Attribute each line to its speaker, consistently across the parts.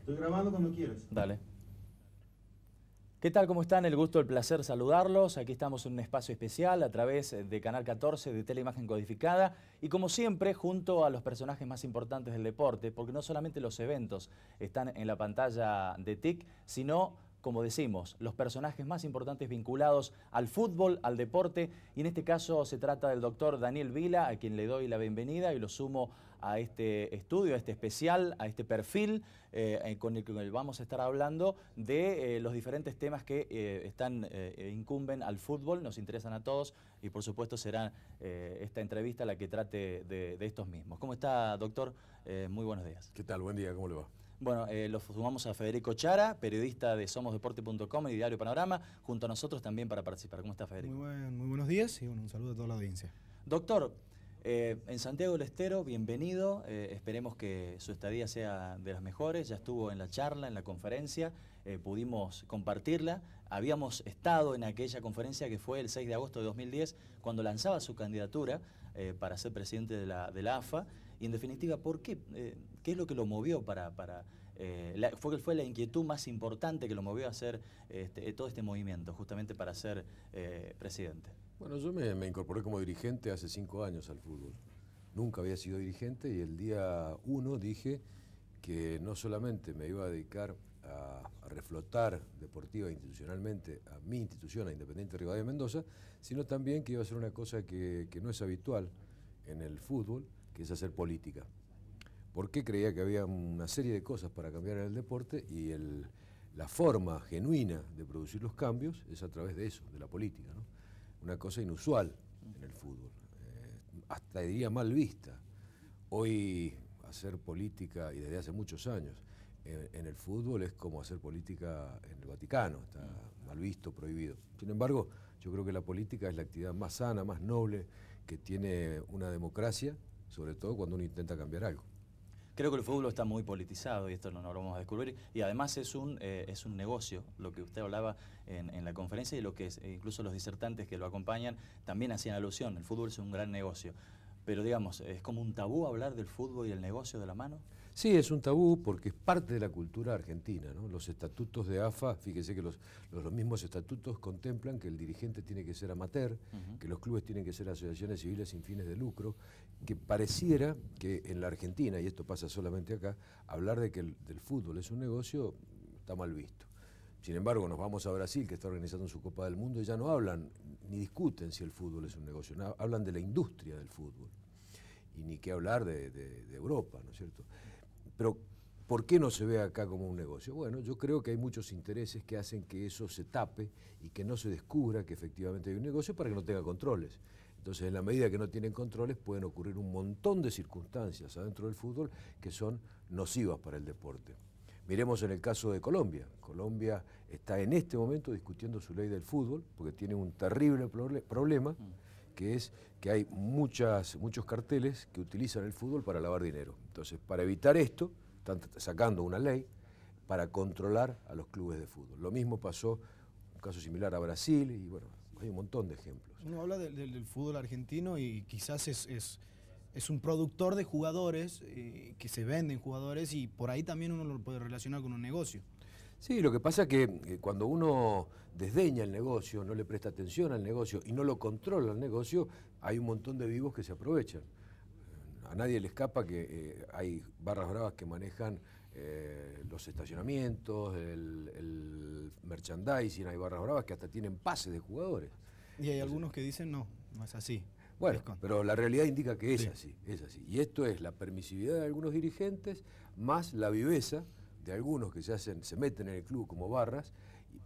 Speaker 1: Estoy grabando cuando quieras.
Speaker 2: Dale. ¿Qué tal? ¿Cómo están? El gusto, el placer saludarlos. Aquí estamos en un espacio especial a través de Canal 14 de Teleimagen Codificada y como siempre junto a los personajes más importantes del deporte, porque no solamente los eventos están en la pantalla de TIC, sino, como decimos, los personajes más importantes vinculados al fútbol, al deporte, y en este caso se trata del doctor Daniel Vila, a quien le doy la bienvenida y lo sumo a este estudio, a este especial, a este perfil con el que vamos a estar hablando de los diferentes temas que incumben al fútbol, nos interesan a todos y por supuesto será esta entrevista la que trate de estos mismos. ¿Cómo está, doctor? Muy buenos días.
Speaker 3: ¿Qué tal? Buen día, ¿cómo le va?
Speaker 2: Bueno, lo sumamos a Federico Chara, periodista de somosdeporte.com y Diario Panorama, junto a nosotros también para participar. ¿Cómo está, Federico?
Speaker 4: Muy buenos días y bueno, un saludo a toda la audiencia.
Speaker 2: Doctor, en Santiago del Estero, bienvenido. Esperemos que su estadía sea de las mejores. Ya estuvo en la charla, en la conferencia, pudimos compartirla. Habíamos estado en aquella conferencia que fue el 6 de agosto de 2010, cuando lanzaba su candidatura para ser presidente de la AFA. Y en definitiva, ¿por qué? ¿Qué es lo que lo movió fue la inquietud más importante que lo movió a hacer todo este movimiento, justamente para ser presidente?
Speaker 3: Bueno, yo me incorporé como dirigente hace 5 años al fútbol. Nunca había sido dirigente y el día 1 dije que no solamente me iba a dedicar a reflotar deportiva e institucionalmente a mi institución, a Independiente Rivadavia Mendoza, sino también que iba a hacer una cosa que no es habitual en el fútbol, que es hacer política. Porque creía que había una serie de cosas para cambiar en el deporte y la forma genuina de producir los cambios es a través de eso, de la política, ¿no? Una cosa inusual en el fútbol, hasta diría mal vista. Hoy hacer política, y desde hace muchos años, en el fútbol es como hacer política en el Vaticano, está mal visto, prohibido. Sin embargo, yo creo que la política es la actividad más sana, más noble que tiene una democracia, sobre todo cuando uno intenta cambiar algo.
Speaker 2: Creo que el fútbol está muy politizado y esto no lo vamos a descubrir. Y además es un negocio, lo que usted hablaba en la conferencia y lo que incluso los disertantes que lo acompañan también hacían alusión. El fútbol es un gran negocio. Pero digamos, ¿es como un tabú hablar del fútbol y el negocio de la mano?
Speaker 3: Sí, es un tabú porque es parte de la cultura argentina, ¿no? Los estatutos de AFA, fíjese que los mismos estatutos contemplan que el dirigente tiene que ser amateur, que los clubes tienen que ser asociaciones civiles sin fines de lucro, que pareciera que en la Argentina, y esto pasa solamente acá, hablar de que del fútbol es un negocio está mal visto. Sin embargo, nos vamos a Brasil, que está organizando su Copa del Mundo, y ya no hablan ni discuten si el fútbol es un negocio, no, hablan de la industria del fútbol. Y ni qué hablar de Europa, ¿no es cierto? Pero, ¿por qué no se ve acá como un negocio? Bueno, yo creo que hay muchos intereses que hacen que eso se tape y que no se descubra que efectivamente hay un negocio para que no tenga controles. Entonces, en la medida que no tienen controles, pueden ocurrir un montón de circunstancias adentro del fútbol que son nocivas para el deporte. Miremos en el caso de Colombia. Colombia está en este momento discutiendo su ley del fútbol porque tiene un terrible problema, que es que hay muchos carteles que utilizan el fútbol para lavar dinero. Entonces, para evitar esto, están sacando una ley para controlar a los clubes de fútbol. Lo mismo pasó, un caso similar a Brasil, y bueno, hay un montón de ejemplos.
Speaker 4: Uno habla del fútbol argentino y quizás es un productor de jugadores, que se venden jugadores y por ahí también uno lo puede relacionar con un negocio.
Speaker 3: Sí, lo que pasa es que cuando uno desdeña el negocio, no le presta atención al negocio y no lo controla el negocio, hay un montón de vivos que se aprovechan. A nadie le escapa que hay barras bravas que manejan los estacionamientos, el merchandising, hay barras bravas que hasta tienen pases de jugadores.
Speaker 4: Y hay algunos que dicen no es así.
Speaker 3: Bueno, pero la realidad indica que es así, es así. Y esto es la permisividad de algunos dirigentes más la viveza de algunos que se meten en el club como barras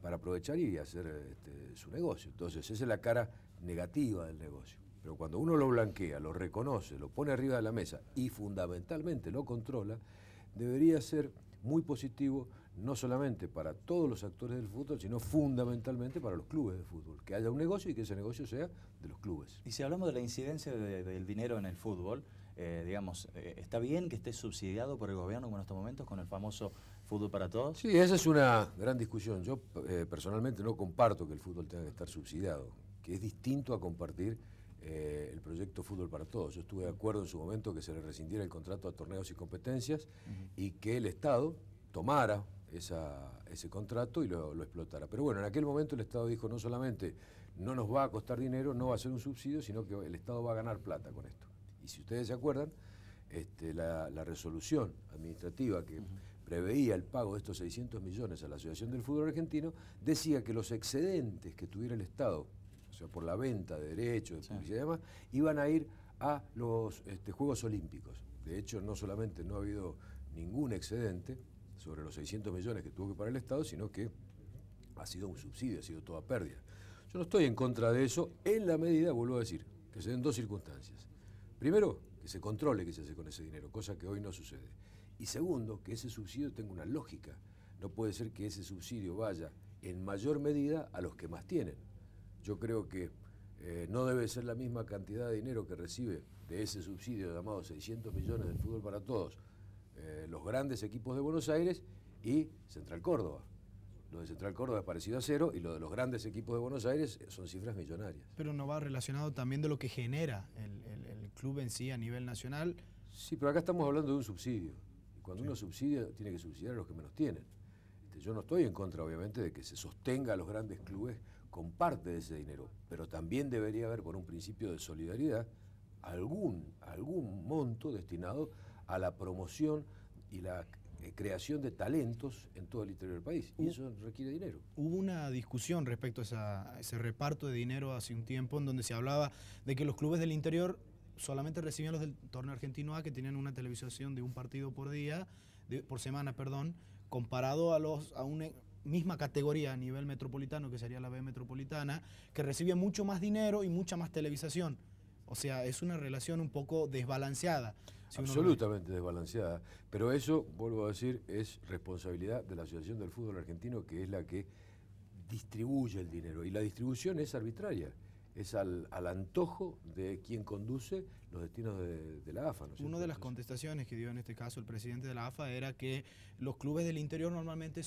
Speaker 3: para aprovechar y hacer su negocio. Entonces, esa es la cara negativa del negocio. Pero cuando uno lo blanquea, lo reconoce, lo pone arriba de la mesa y fundamentalmente lo controla, debería ser muy positivo no solamente para todos los actores del fútbol, sino fundamentalmente para los clubes de fútbol. Que haya un negocio y que ese negocio sea de los clubes.
Speaker 2: Y si hablamos de la incidencia del dinero en el fútbol, digamos, ¿está bien que esté subsidiado por el gobierno como en estos momentos con el famoso fútbol para todos?
Speaker 3: Sí, esa es una gran discusión. Yo personalmente no comparto que el fútbol tenga que estar subsidiado, que es distinto a compartir el proyecto Fútbol para Todos. Yo estuve de acuerdo en su momento que se le rescindiera el contrato a torneos y competencias y que el Estado tomara ese contrato y lo explotara. Pero bueno, en aquel momento el Estado dijo no solamente no nos va a costar dinero, no va a ser un subsidio, sino que el Estado va a ganar plata con esto. Y si ustedes se acuerdan, la resolución administrativa que preveía el pago de estos 600 millones a la Asociación del Fútbol Argentino decía que los excedentes que tuviera el Estado, o sea, por la venta de derechos, de publicidad y demás, iban a ir a los Juegos Olímpicos. De hecho, no solamente no ha habido ningún excedente sobre los 600 millones que tuvo que pagar el Estado, sino que ha sido un subsidio, ha sido toda pérdida. Yo no estoy en contra de eso, en la medida, vuelvo a decir, que se den dos circunstancias. Primero, que se controle qué se hace con ese dinero, cosa que hoy no sucede. Y segundo, que ese subsidio tenga una lógica. No puede ser que ese subsidio vaya en mayor medida a los que más tienen. Yo creo que no debe ser la misma cantidad de dinero que recibe de ese subsidio llamado 600 millones del fútbol para todos, los grandes equipos de Buenos Aires y Central Córdoba. Lo de Central Córdoba es parecido a cero y lo de los grandes equipos de Buenos Aires son cifras millonarias.
Speaker 4: Pero no va relacionado también de lo que genera el club en sí a nivel nacional.
Speaker 3: Sí, pero acá estamos hablando de un subsidio. Y cuando uno subsidia, tiene que subsidiar a los que menos tienen. Yo no estoy en contra, obviamente, de que se sostenga a los grandes clubes con parte de ese dinero, pero también debería haber, por un principio de solidaridad, algún monto destinado a la promoción y la creación de talentos en todo el interior del país, y eso requiere dinero.
Speaker 4: Hubo una discusión respecto a ese reparto de dinero hace un tiempo en donde se hablaba de que los clubes del interior solamente recibían los del torneo argentino A, que tenían una televisación de un partido por día, por semana, perdón, comparado a una misma categoría a nivel metropolitano, que sería la B metropolitana, que recibía mucho más dinero y mucha más televisación. O sea, es una relación un poco desbalanceada.
Speaker 3: Absolutamente desbalanceada, pero eso, vuelvo a decir, es responsabilidad de la Asociación del Fútbol Argentino, que es la que distribuye el dinero, y la distribución es arbitraria, es al antojo de quien conduce los destinos de la AFA, ¿no es cierto?
Speaker 4: Una de las contestaciones que dio en este caso el presidente de la AFA era que los clubes del interior normalmente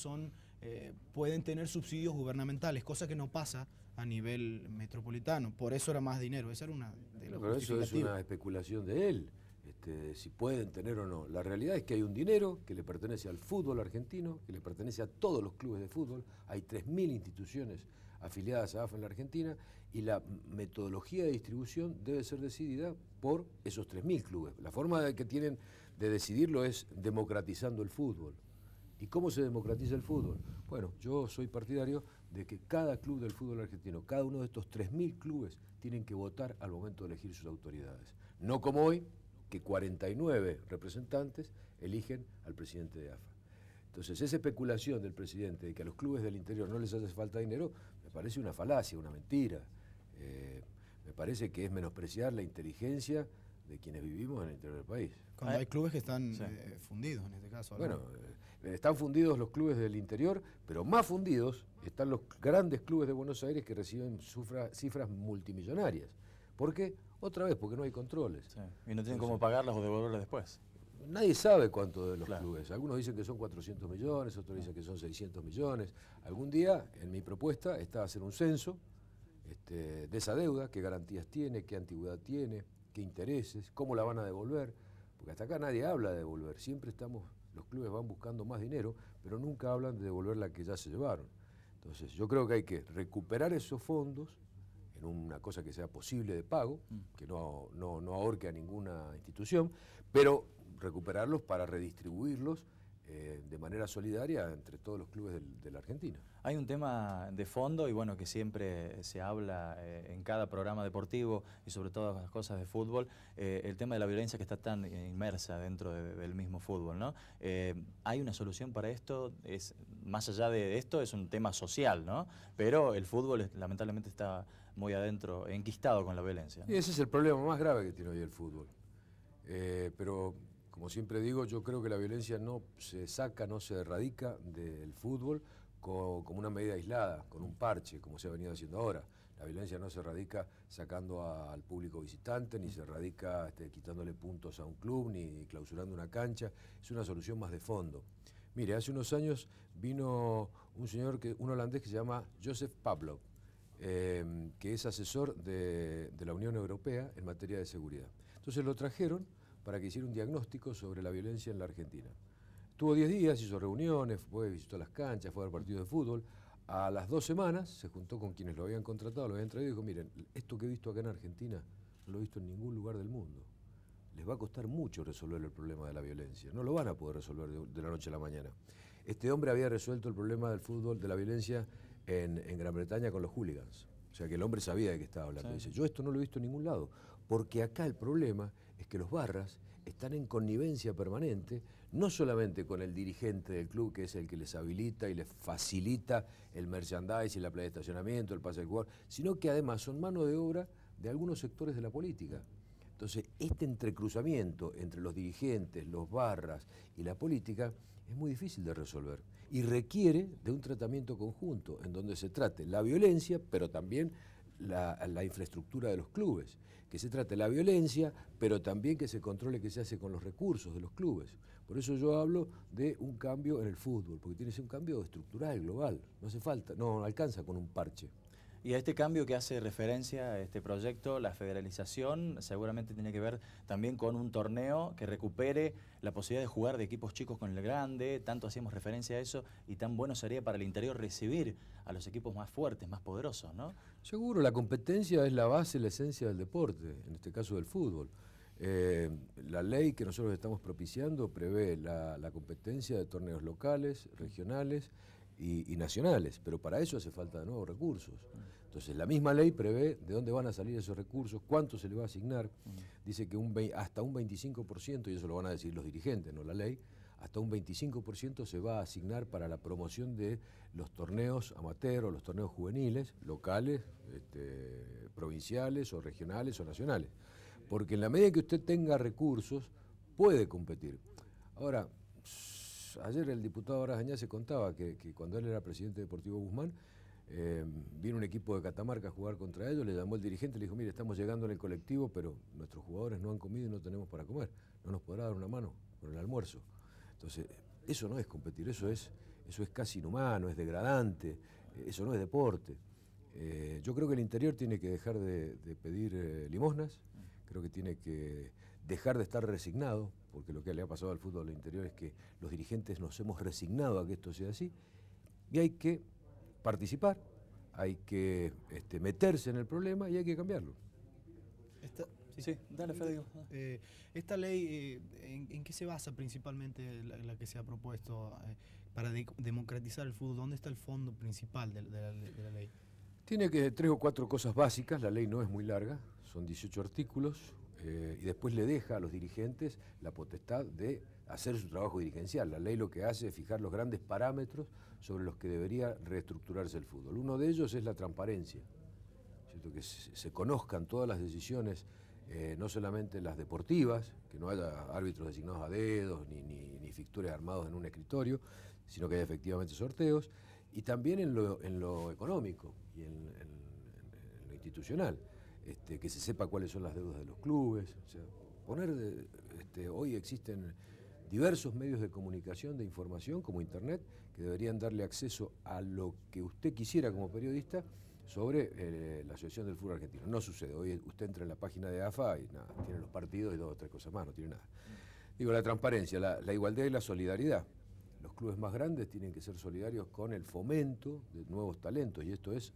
Speaker 4: pueden tener subsidios gubernamentales, cosa que no pasa a nivel metropolitano, por eso era más dinero, esa era una de las
Speaker 3: justificativas. Pero eso es una especulación de él. Si pueden tener o no. La realidad es que hay un dinero que le pertenece al fútbol argentino, que le pertenece a todos los clubes de fútbol. Hay 3.000 instituciones afiliadas a AFA en la Argentina y la metodología de distribución debe ser decidida por esos 3.000 clubes. La forma que tienen de decidirlo es democratizando el fútbol. ¿Y cómo se democratiza el fútbol? Bueno, yo soy partidario de que cada club del fútbol argentino, cada uno de estos 3.000 clubes, tienen que votar al momento de elegir sus autoridades. No como hoy, que 49 representantes eligen al presidente de AFA. Entonces, esa especulación del presidente de que a los clubes del interior no les hace falta dinero, me parece una falacia, una mentira. Me parece que es menospreciar la inteligencia de quienes vivimos en el interior del país.
Speaker 4: Cuando hay clubes que están fundidos, en este caso.
Speaker 3: Bueno, están fundidos los clubes del interior, pero más fundidos están los grandes clubes de Buenos Aires que reciben cifras multimillonarias. ¿Por qué? Otra vez, porque no hay controles.
Speaker 2: Sí. Y no tienen cómo pagarlas o devolverlas después.
Speaker 3: Nadie sabe cuánto de los clubes. Algunos dicen que son 400 millones, otros dicen que son 600 millones. Algún día, en mi propuesta, está hacer un censo de esa deuda, qué garantías tiene, qué antigüedad tiene, qué intereses, cómo la van a devolver. Porque hasta acá nadie habla de devolver. Siempre los clubes van buscando más dinero, pero nunca hablan de devolver la que ya se llevaron. Entonces, yo creo que hay que recuperar esos fondos en una cosa que sea posible de pago, que no ahorque a ninguna institución, pero recuperarlos para redistribuirlos de manera solidaria entre todos los clubes de la Argentina.
Speaker 2: Hay un tema de fondo y bueno, que siempre se habla en cada programa deportivo y sobre todo las cosas de fútbol, el tema de la violencia que está tan inmersa dentro del mismo fútbol, ¿no? ¿Hay una solución para esto? Más allá de esto, es un tema social, ¿no? Pero el fútbol lamentablemente está muy adentro, enquistado con la violencia, ¿no?
Speaker 3: Y ese es el problema más grave que tiene hoy el fútbol. Pero, como siempre digo, yo creo que la violencia no se saca, no se erradica del fútbol como una medida aislada, con un parche, como se ha venido haciendo ahora. La violencia no se erradica sacando al público visitante, ni se erradica quitándole puntos a un club, ni clausurando una cancha. Es una solución más de fondo. Mire, hace unos años vino un holandés que se llama Joseph Pavlov, que es asesor de la Unión Europea en materia de seguridad. Entonces lo trajeron para que hiciera un diagnóstico sobre la violencia en la Argentina. Tuvo 10 días, hizo reuniones, fue, visitó las canchas, fue a ver partidos de fútbol. A las 2 semanas se juntó con quienes lo habían contratado, lo habían traído y dijo, miren, esto que he visto acá en Argentina no lo he visto en ningún lugar del mundo. Les va a costar mucho resolver el problema de la violencia. No lo van a poder resolver de la noche a la mañana. Este hombre había resuelto el problema del fútbol, de la violencia en Gran Bretaña con los hooligans. O sea que el hombre sabía de qué estaba hablando. Sí. Dice, yo esto no lo he visto en ningún lado, porque acá el problema es que los barras están en connivencia permanente, no solamente con el dirigente del club, que es el que les habilita y les facilita el merchandising, la playa de estacionamiento, el pase del jugador, sino que además son mano de obra de algunos sectores de la política. Entonces, este entrecruzamiento entre los dirigentes, los barras y la política es muy difícil de resolver y requiere de un tratamiento conjunto en donde se trate la violencia, pero también la infraestructura de los clubes, que se trate la violencia, pero también que se controle qué se hace con los recursos de los clubes. Por eso yo hablo de un cambio en el fútbol, porque tiene que ser un cambio estructural, global. No hace falta, no alcanza con un parche.
Speaker 2: Y a este cambio que hace referencia a este proyecto, la federalización, seguramente tiene que ver también con un torneo que recupere la posibilidad de jugar de equipos chicos con el grande, tanto hacíamos referencia a eso, y tan bueno sería para el interior recibir a los equipos más fuertes, más poderosos, ¿no?
Speaker 3: Seguro, la competencia es la base, la esencia del deporte, en este caso del fútbol. La ley que nosotros estamos propiciando prevé la competencia de torneos locales, regionales y nacionales, pero para eso hace falta de nuevos recursos. Entonces la misma ley prevé de dónde van a salir esos recursos, cuánto se le va a asignar. Dice que hasta un 25%, y eso lo van a decir los dirigentes, no la ley, hasta un 25% se va a asignar para la promoción de los torneos amateur o los torneos juveniles, locales, provinciales o regionales o nacionales. Porque en la medida que usted tenga recursos, puede competir. Ahora, ayer el diputado Arañá se contaba que cuando él era presidente de Deportivo Guzmán, vino un equipo de Catamarca a jugar contra ellos, le llamó el dirigente y le dijo, mire, estamos llegando en el colectivo, pero nuestros jugadores no han comido y no tenemos para comer. ¿No nos podrá dar una mano con el almuerzo? Entonces, eso no es competir, eso es casi inhumano, es degradante, eso no es deporte. Yo creo que el interior tiene que dejar de pedir limosnas, creo que tiene que dejar de estar resignado, porque lo que le ha pasado al fútbol del interior es que los dirigentes nos hemos resignado a que esto sea así, y hay que participar, hay que meterse en el problema y hay que cambiarlo.
Speaker 2: Sí, dale, Federico.
Speaker 4: Esta ley, ¿en qué se basa principalmente la que se ha propuesto para democratizar el fútbol? ¿Dónde está el fondo principal de la ley?
Speaker 3: Tiene 3 o 4 cosas básicas, la ley no es muy larga, son 18 artículos, y después le deja a los dirigentes la potestad de hacer su trabajo dirigencial. La ley lo que hace es fijar los grandes parámetros sobre los que debería reestructurarse el fútbol. Uno de ellos es la transparencia, ¿cierto? Que se conozcan todas las decisiones, no solamente las deportivas, que no haya árbitros designados a dedos, ni fixtures armados en un escritorio, sino que haya efectivamente sorteos, y también en lo económico y en lo institucional, que se sepa cuáles son las deudas de los clubes. O sea, hoy existen diversos medios de comunicación, de información, como Internet, que deberían darle acceso a lo que usted quisiera como periodista sobre la Asociación del Fútbol Argentino. No sucede. Hoy usted entra en la página de AFA y nada, tiene los partidos y 2 o 3 cosas más, no tiene nada. Digo, la transparencia, la igualdad y la solidaridad. Los clubes más grandes tienen que ser solidarios con el fomento de nuevos talentos, y esto es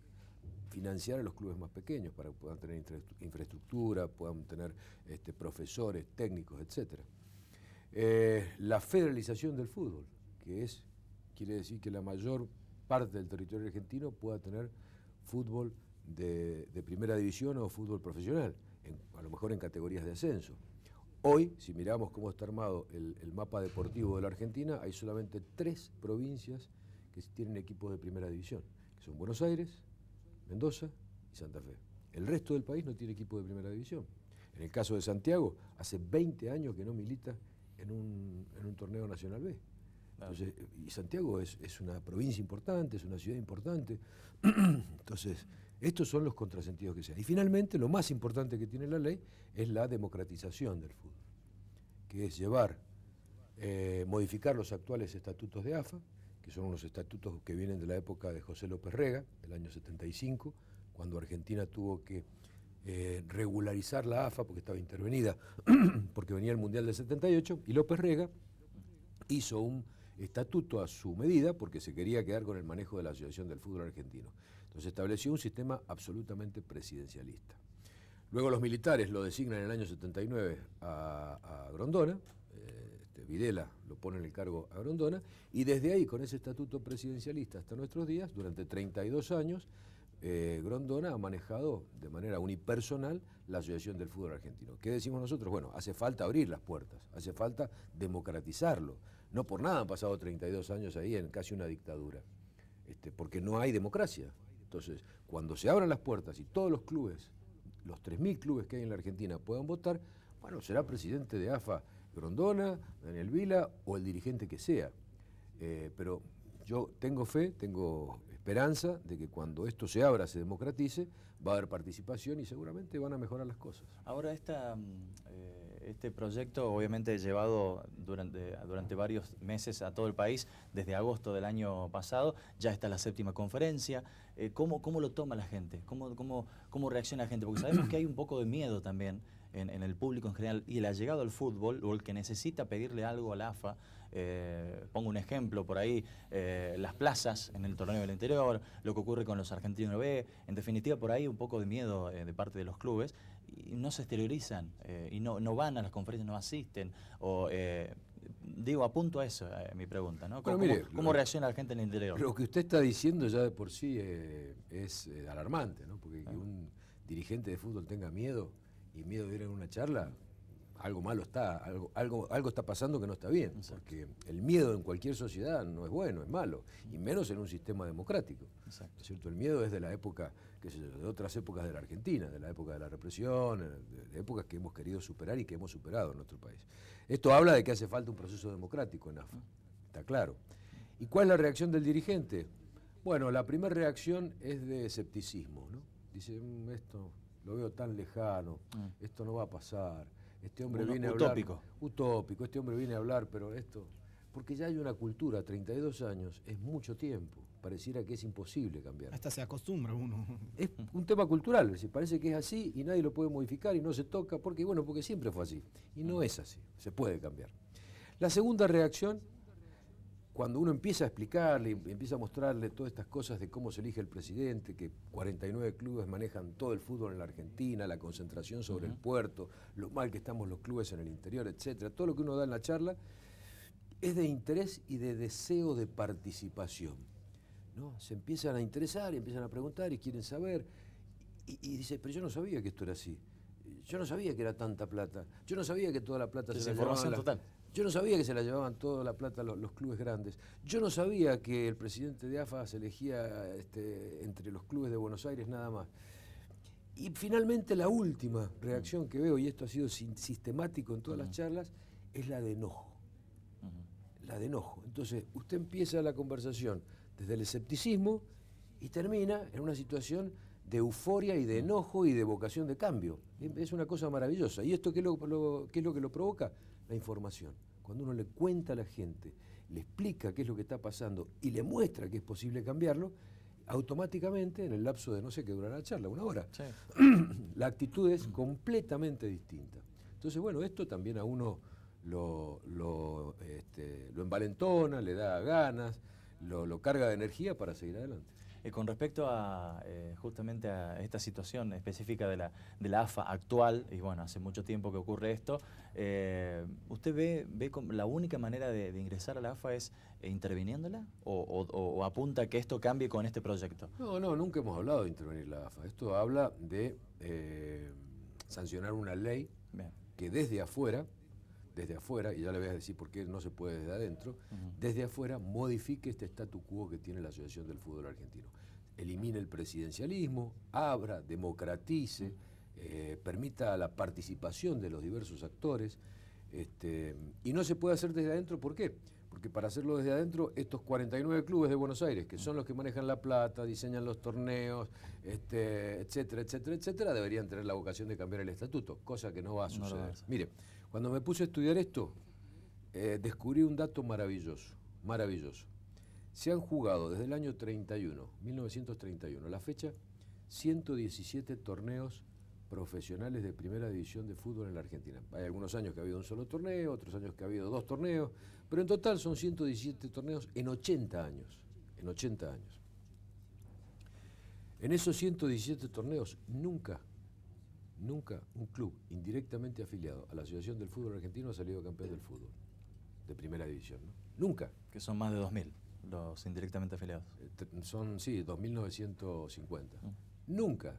Speaker 3: financiar a los clubes más pequeños para que puedan tener infraestructura, puedan tener profesores, técnicos, etc. La federalización del fútbol, que quiere decir que la mayor parte del territorio argentino pueda tener fútbol de primera división o fútbol profesional, a lo mejor en categorías de ascenso. Hoy, si miramos cómo está armado el mapa deportivo de la Argentina, hay solamente 3 provincias que tienen equipos de primera división, que son Buenos Aires, Mendoza y Santa Fe. El resto del país no tiene equipo de primera división. En el caso de Santiago, hace 20 años que no milita en un torneo nacional B. Entonces, y Santiago es una provincia importante, es una ciudad importante. Entonces, estos son los contrasentidos que se dan. Y finalmente, lo más importante que tiene la ley es la democratización del fútbol, que es modificar los actuales estatutos de AFA, que son unos estatutos que vienen de la época de José López Rega, del año 75, cuando Argentina tuvo que regularizar la AFA porque estaba intervenida, porque venía el Mundial del 78, y López Rega hizo un estatuto a su medida porque se quería quedar con el manejo de la Asociación del Fútbol Argentino. Entonces estableció un sistema absolutamente presidencialista. Luego los militares lo designan en el año 79 a Grondona, Videla lo pone en el cargo a Grondona, y desde ahí, con ese estatuto presidencialista hasta nuestros días, durante 32 años, Grondona ha manejado de manera unipersonal la Asociación del Fútbol Argentino. ¿Qué decimos nosotros? Bueno, hace falta abrir las puertas, hace falta democratizarlo. No por nada han pasado 32 años ahí en casi una dictadura, porque no hay democracia. Entonces, cuando se abran las puertas y todos los clubes, los 3.000 clubes que hay en la Argentina puedan votar, bueno, será presidente de AFA Grondona, Daniel Vila o el dirigente que sea. Pero yo tengo fe, tengo esperanza de que cuando esto se abra, se democratice, va a haber participación y seguramente van a mejorar las cosas.
Speaker 2: Ahora este proyecto obviamente llevado durante varios meses a todo el país, desde agosto del año pasado, ya está la 7ª conferencia. ¿Cómo lo toma la gente? ¿Cómo reacciona la gente? Porque sabemos que hay un poco de miedo también en el público en general, y el allegado al fútbol o el que necesita pedirle algo a la AFA, pongo un ejemplo por ahí, las plazas en el torneo del interior, lo que ocurre con los argentinos B, en definitiva por ahí un poco de miedo de parte de los clubes, y no se exteriorizan, y no van a las conferencias, no asisten, digo, apunto a eso, mi pregunta, ¿no? ¿Cómo reacciona la gente en el interior?
Speaker 3: Lo que usted está diciendo ya de por sí es alarmante, ¿no? Porque que un dirigente de fútbol tenga miedo y miedo de ir a una charla, algo malo está, algo está pasando que no está bien. Exacto. Porque el miedo en cualquier sociedad no es bueno, es malo, y menos en un sistema democrático. Exacto. ¿Cierto? El miedo es de la época, qué sé yo, de otras épocas de la Argentina, de la época de la represión, de épocas que hemos querido superar y que hemos superado en nuestro país. Esto habla de que hace falta un proceso democrático en AFA, está claro. ¿Y cuál es la reacción del dirigente? Bueno, la primera reacción es de escepticismo, ¿no? Dice, esto lo veo tan lejano, esto no va a pasar, este hombre viene a hablar... Utópico, este hombre viene a hablar, pero esto... Porque ya hay una cultura, 32 años, es mucho tiempo, pareciera que es imposible cambiar.
Speaker 4: Hasta se acostumbra uno.
Speaker 3: Es un tema cultural, es decir, parece que es así y nadie lo puede modificar y no se toca, porque siempre fue así, y no es así, se puede cambiar. La segunda reacción, cuando uno empieza a explicarle, empieza a mostrarle todas estas cosas de cómo se elige el presidente, que 49 clubes manejan todo el fútbol en la Argentina, la concentración sobre el puerto, lo mal que estamos los clubes en el interior, etcétera, todo lo que uno da en la charla es de interés y de deseo de participación, ¿no? Se empiezan a interesar, empiezan a preguntar y quieren saber, y dice, pero yo no sabía que esto era así, yo no sabía que era tanta plata, yo no sabía que toda la plata se la llevaban
Speaker 2: total.
Speaker 3: Yo no sabía que se la llevaban toda la plata los clubes grandes. Yo no sabía que el presidente de AFA se elegía entre los clubes de Buenos Aires nada más. Y finalmente la última reacción que veo, y esto ha sido sistemático en todas las charlas, es la de enojo. La de enojo. Entonces, usted empieza la conversación desde el escepticismo y termina en una situación de euforia y de enojo y de vocación de cambio. Es una cosa maravillosa. ¿Y esto qué es lo que lo provoca? La información. Cuando uno le cuenta a la gente, le explica qué es lo que está pasando y le muestra que es posible cambiarlo, automáticamente, en el lapso de no sé qué durará la charla, 1 hora, sí, la actitud es completamente distinta. Entonces, bueno, esto también a uno lo envalentona, le da ganas, lo carga de energía para seguir adelante.
Speaker 2: Con respecto a justamente a esta situación específica de la AFA actual, y bueno, hace mucho tiempo que ocurre esto, ¿usted ve como la única manera de ingresar a la AFA es interviniéndola o apunta que esto cambie con este proyecto?
Speaker 3: No, nunca hemos hablado de intervenir la AFA. Esto habla de sancionar una ley. Bien. Que desde afuera, y ya le voy a decir por qué no se puede desde adentro, desde afuera modifique este statu quo que tiene la Asociación del Fútbol Argentino. Elimine el presidencialismo, abra, democratice, permita la participación de los diversos actores, y no se puede hacer desde adentro, ¿por qué? Porque para hacerlo desde adentro, estos 49 clubes de Buenos Aires, que son los que manejan la plata, diseñan los torneos, etcétera, etcétera, etcétera, deberían tener la vocación de cambiar el estatuto, cosa que no va a suceder. Mire, cuando me puse a estudiar esto, descubrí un dato maravilloso, maravilloso. Se han jugado desde el año 1931, a la fecha, 117 torneos profesionales de primera división de fútbol en la Argentina. Hay algunos años que ha habido un solo torneo, otros años que ha habido 2 torneos, pero en total son 117 torneos en 80 años. En 80 años. En esos 117 torneos, nunca un club indirectamente afiliado a la Asociación del Fútbol Argentino ha salido campeón del fútbol, de primera división, ¿no? Nunca.
Speaker 2: Que son más de 2.000 los indirectamente afiliados.
Speaker 3: Son, sí, 2.950. Nunca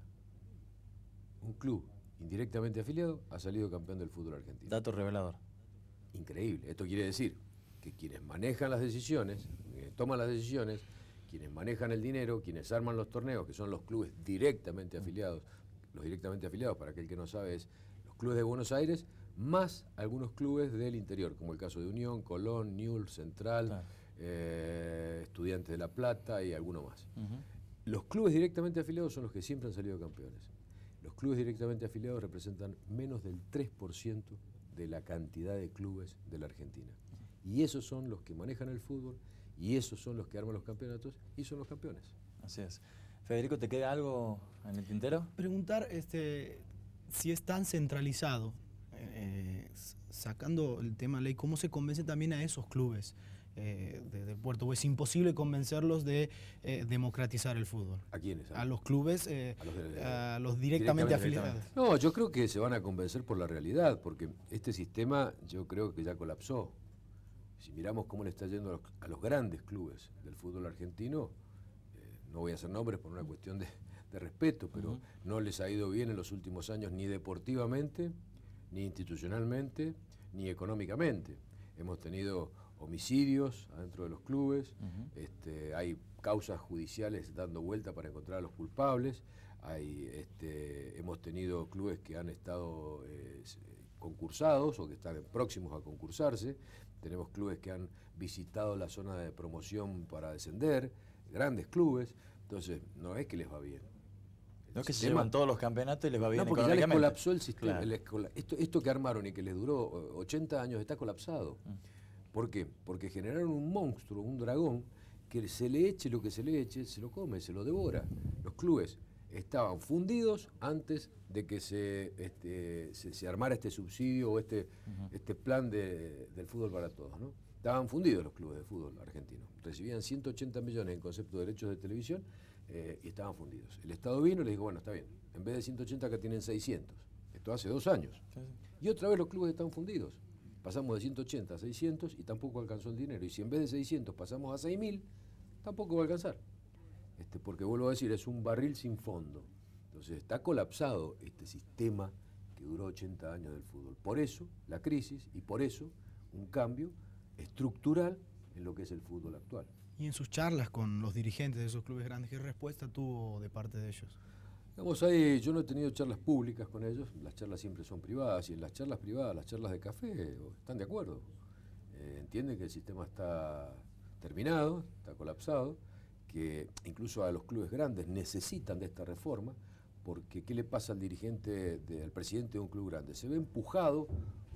Speaker 3: un club indirectamente afiliado ha salido campeón del fútbol argentino.
Speaker 2: Dato revelador.
Speaker 3: Increíble. Esto quiere decir que quienes manejan las decisiones, toman las decisiones, quienes manejan el dinero, quienes arman los torneos, que son los clubes directamente afiliados, los directamente afiliados, para aquel que no sabe, es los clubes de Buenos Aires, más algunos clubes del interior, como el caso de Unión, Colón, Newell's, Central, claro. Estudiantes de La Plata y alguno más. Los clubes directamente afiliados son los que siempre han salido campeones. Los clubes directamente afiliados representan menos del 3% de la cantidad de clubes de la Argentina. Y esos son los que manejan el fútbol, y esos son los que arman los campeonatos, y son los campeones.
Speaker 2: Así es. Federico, ¿te queda algo en el tintero?
Speaker 4: Preguntar si es tan centralizado, sacando el tema ley, ¿cómo se convence también a esos clubes de Puerto? ¿O es imposible convencerlos de democratizar el fútbol?
Speaker 3: ¿A quiénes?
Speaker 4: A los clubes, a los directamente afiliados.
Speaker 3: No, yo creo que se van a convencer por la realidad, porque este sistema yo creo que ya colapsó. Si miramos cómo le está yendo a los grandes clubes del fútbol argentino, no voy a hacer nombres por una cuestión de respeto, pero no les ha ido bien en los últimos años ni deportivamente, ni institucionalmente, ni económicamente. Hemos tenido homicidios adentro de los clubes, hay causas judiciales dando vuelta para encontrar a los culpables, hemos tenido clubes que han estado concursados o que están próximos a concursarse, tenemos clubes que han visitado la zona de promoción para descender, grandes clubes, entonces no es que les va bien.
Speaker 2: No es que se llevan todos los campeonatos y les va bien
Speaker 3: económicamente. No, porque ya les colapsó el sistema.
Speaker 2: Claro.
Speaker 3: Esto que armaron y que les duró 80 años está colapsado. ¿Por qué? Porque generaron un monstruo, un dragón, que se le eche lo que se le eche, se lo come, se lo devora. Los clubes estaban fundidos antes de que se armara este subsidio o este plan del fútbol para todos, ¿no? Estaban fundidos los clubes de fútbol argentinos. Recibían 180 millones en concepto de derechos de televisión y estaban fundidos. El Estado vino y les dijo, bueno, está bien, en vez de 180 acá tienen 600. Esto hace 2 años. Y otra vez los clubes están fundidos. Pasamos de 180 a 600 y tampoco alcanzó el dinero. Y si en vez de 600 pasamos a 6.000, tampoco va a alcanzar. Porque vuelvo a decir, es un barril sin fondo. Entonces está colapsado este sistema que duró 80 años del fútbol. Por eso la crisis y por eso un cambio estructural en lo que es el fútbol actual.
Speaker 4: Y en sus charlas con los dirigentes de esos clubes grandes, ¿qué respuesta tuvo de parte de ellos?
Speaker 3: Digamos, ahí yo no he tenido charlas públicas con ellos, las charlas siempre son privadas, y en las charlas privadas, las charlas de café, están de acuerdo. Entienden que el sistema está terminado, está colapsado, que incluso a los clubes grandes necesitan de esta reforma, porque ¿qué le pasa al dirigente, al presidente de un club grande? Se ve empujado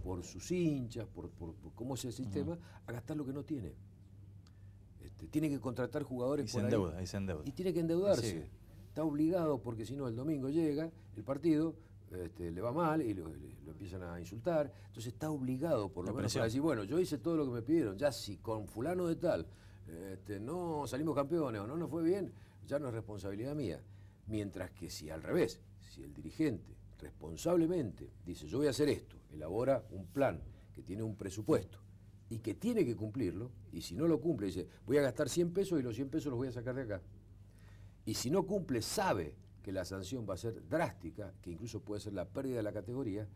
Speaker 3: por sus hinchas, por cómo es el sistema, a gastar lo que no tiene. Tiene que contratar jugadores por ahí.
Speaker 2: Y se endeuda.
Speaker 3: Y tiene que endeudarse. Está obligado porque si no el domingo llega el partido, le va mal y lo empiezan a insultar. Entonces está obligado por lo menos para decir, bueno, yo hice todo lo que me pidieron, ya si con fulano de tal no salimos campeones o no nos fue bien, ya no es responsabilidad mía. Mientras que si al revés, si el dirigente responsablemente dice yo voy a hacer esto, elabora un plan que tiene un presupuesto y que tiene que cumplirlo, y si no lo cumple dice voy a gastar 100 pesos y los 100 pesos los voy a sacar de acá. Y si no cumple, sabe que la sanción va a ser drástica, que incluso puede ser la pérdida de la categoría,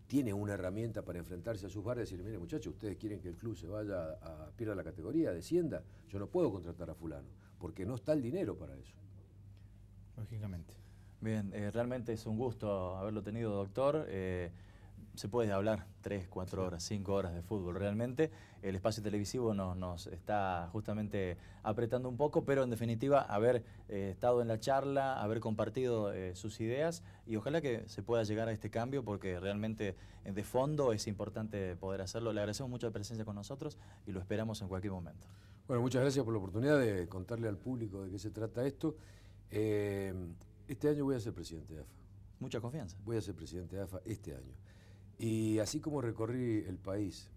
Speaker 3: tiene una herramienta para enfrentarse a sus barrios y decirle, mire muchachos, ustedes quieren que el club se vaya pierda la categoría, descienda, yo no puedo contratar a fulano, porque no está el dinero para eso.
Speaker 4: Lógicamente.
Speaker 2: Bien, realmente es un gusto haberlo tenido, doctor. Se puede hablar 3, 4 horas, 5 horas de fútbol realmente. El espacio televisivo nos está justamente apretando un poco, pero en definitiva haber estado en la charla, haber compartido sus ideas y ojalá que se pueda llegar a este cambio porque realmente de fondo es importante poder hacerlo. Le agradecemos mucho la presencia con nosotros y lo esperamos en cualquier momento.
Speaker 3: Bueno, muchas gracias por la oportunidad de contarle al público de qué se trata esto. Este año voy a ser presidente de AFA.
Speaker 2: Mucha confianza.
Speaker 3: Voy a ser presidente de AFA este año. Y así como recorrí el país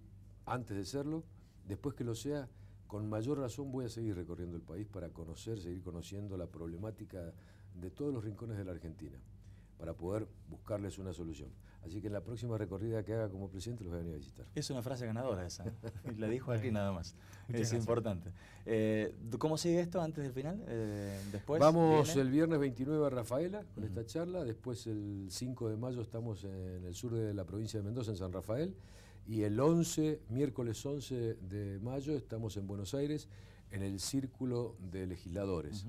Speaker 3: antes de serlo, después que lo sea, con mayor razón voy a seguir recorriendo el país para seguir conociendo la problemática de todos los rincones de la Argentina, para poder buscarles una solución. Así que en la próxima recorrida que haga como presidente los voy a venir a visitar.
Speaker 2: Es una frase ganadora esa, ¿eh? La dijo aquí nada más. Es importante. ¿Cómo sigue esto antes del final? Después
Speaker 3: vamos
Speaker 2: viene...
Speaker 3: el viernes 29 a Rafaela con esta charla, después el 5 de mayo estamos en el sur de la provincia de Mendoza, en San Rafael, y el miércoles 11 de mayo estamos en Buenos Aires, en el Círculo de Legisladores.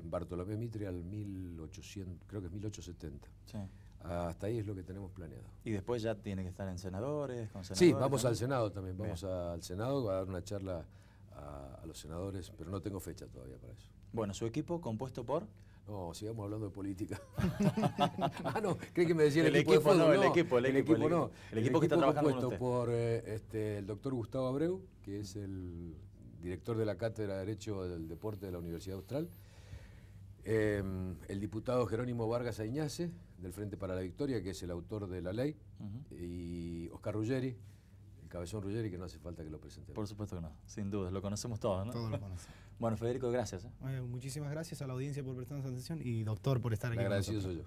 Speaker 3: Bartolomé Mitre al 1800, creo que es 1870.
Speaker 2: Sí.
Speaker 3: Hasta ahí es lo que tenemos planeado.
Speaker 2: Y después ya tiene que estar en senadores, con senadores.
Speaker 3: Sí, vamos al Senado también, vamos al Senado, a dar una charla a los senadores, pero no tengo fecha todavía para eso.
Speaker 2: Bueno, ¿su equipo compuesto por?
Speaker 3: No, sigamos hablando de política. No, creí que me decía el equipo de
Speaker 2: fútbol.
Speaker 3: No,
Speaker 2: el equipo
Speaker 3: no.
Speaker 2: El equipo que está trabajando con usted.
Speaker 3: Por el doctor Gustavo Abreu, que es el director de la Cátedra de Derecho del Deporte de la Universidad Austral. El diputado Jerónimo Vargas Añace, del Frente para la Victoria, que es el autor de la ley, y Oscar Ruggeri, el cabezón Ruggeri, que no hace falta que lo presentemos.
Speaker 2: Por supuesto que no, sin duda, lo conocemos todos, ¿no?
Speaker 4: Todos lo conocemos.
Speaker 2: Bueno, Federico, gracias.
Speaker 4: Muchísimas gracias a la audiencia por prestarnos atención y doctor por estar aquí.
Speaker 3: Agradecido soy yo.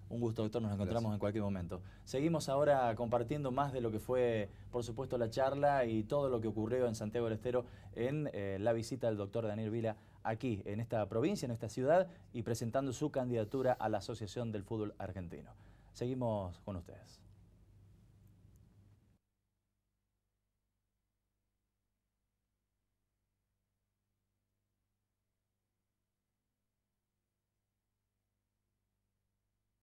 Speaker 2: Un gusto, doctor, nos encontramos en cualquier momento. Seguimos ahora compartiendo más de lo que fue, por supuesto, la charla y todo lo que ocurrió en Santiago del Estero en la visita del doctor Daniel Vila aquí, en esta provincia, en esta ciudad, y presentando su candidatura a la Asociación del Fútbol Argentino. Seguimos con ustedes.